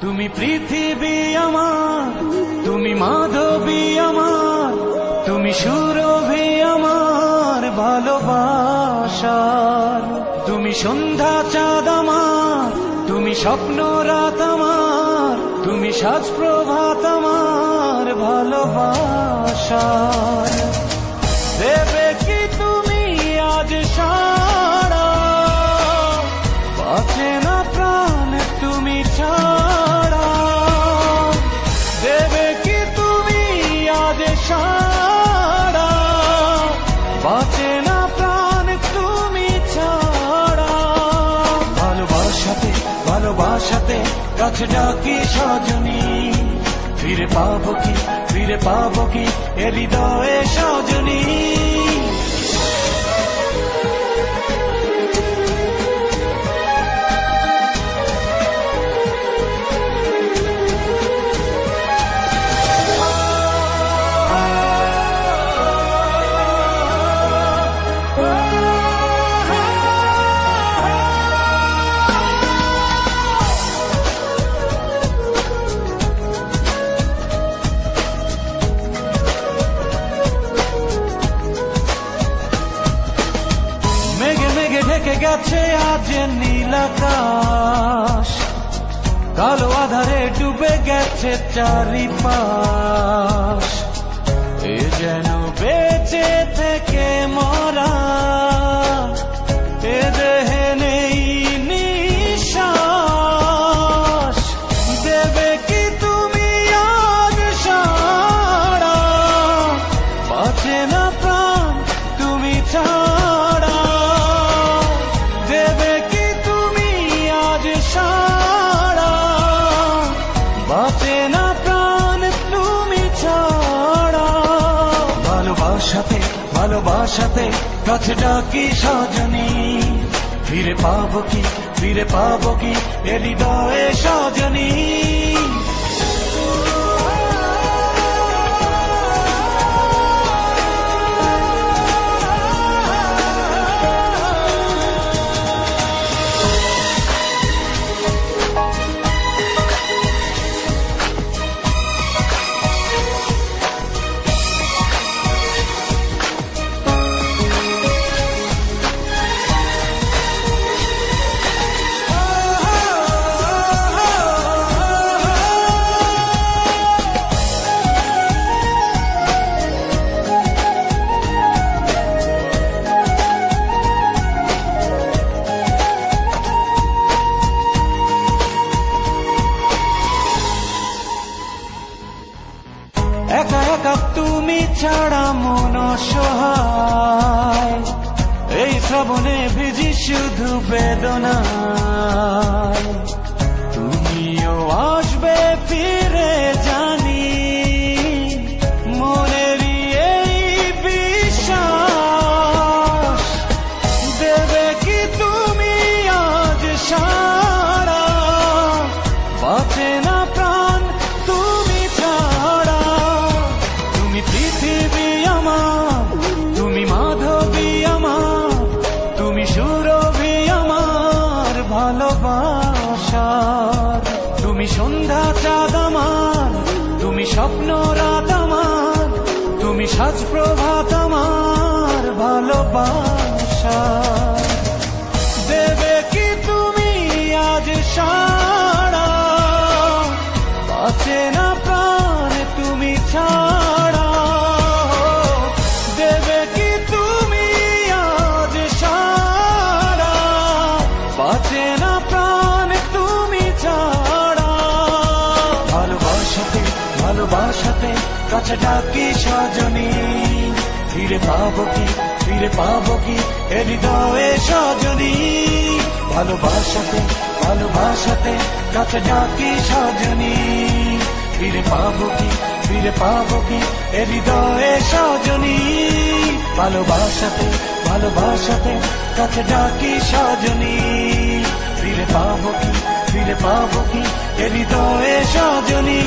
তুমি পৃথিবী আমার, তুমি মাধবী আমার, তুমি সুরভি আমার ভালোবাসার। তুমি সন্ধ্যা চাঁদ আমার, তুমি স্বপ্ন রাত আমার, তুমি সাজ প্রভাত আমার ভালোবাসার। দেবে কি তুমি আজ সারা, বাঁচে না প্রাণ তুমি ছাড়া। দেবে কি তুমি আজ সারা, বাঁচে না প্রাণ তুমি ছাড়া। ভালোবাসাতে ভালোবাসাতে কাছে ডাকি সজনী, ফিরে পাবো কি, ফিরে পাবো কি এ হৃদয়ে সজনী। ঢেকে গেছে আজ নীল আকাশ, কালো আধারে ডুবে গেছে চারিপাশ। এ যেন বেঁচে থেকে মরা, এ দেহে নেই নিঃশ্বাস। দেবে কি তুমি আজ সারা, বাঁচে না প্রাণ তুমি ছাড়া। দেবে কি তুমি আজ সারা, বাঁচে না প্রাণ তুমি ছাড়া। ভালোবাসাতে ভালোবাসাতে কাছে ডাকি সজনী, ফিরে পাবো কি, ফিরে পাবো কি এ হৃদয়ে সজনী। একা একা তুমি ছাড়া মন অসহায়, এই শ্রাবণে ভিজি শুধু বেদনায়। তুমিও আসবে ফিরে জানি, মনেরই এই বিশ্বাস। দেবে কি তুমি আজ সারা, বাঁচে না প্রাণ তুমি ছাড়া। তুমি পৃথিবী আমার, তুমি মাধবী আমার, তুমি সুরভি আমার ভালোবাসার। তুমি সন্ধ্যা চাঁদ আমার, তুমি স্বপ্ন রাত আমার, তুমি সাজ প্রভাত আমার ভালোবাসার। দেবে কি তুমি আজ সারা, বাঁচে না প্রাণ তুমি ছাড়া। দেবে কি তুমি আজ সারা, বাঁচে না প্রাণ তুমি ছাড়া। ভালোবাসাতে ভালোবাসাতে কাছে ডাকি সজনী, ফিরে পাবো কি, ফিরে পাবো কি এ হৃদয়ে সজনী। ভালোবাসাতে ভালোবাসাতে কাছে ডাকি সজনী, ফিরে পাবো কি, ফিরে পাবো কি এ হৃদয়ে সজনী। ভালোবাসাতে ভালোবাসাতে কাছে ডাকি সজনী, ফিরে পাবো কি, ফিরে পাবো কি এ হৃদয়ে সজনী।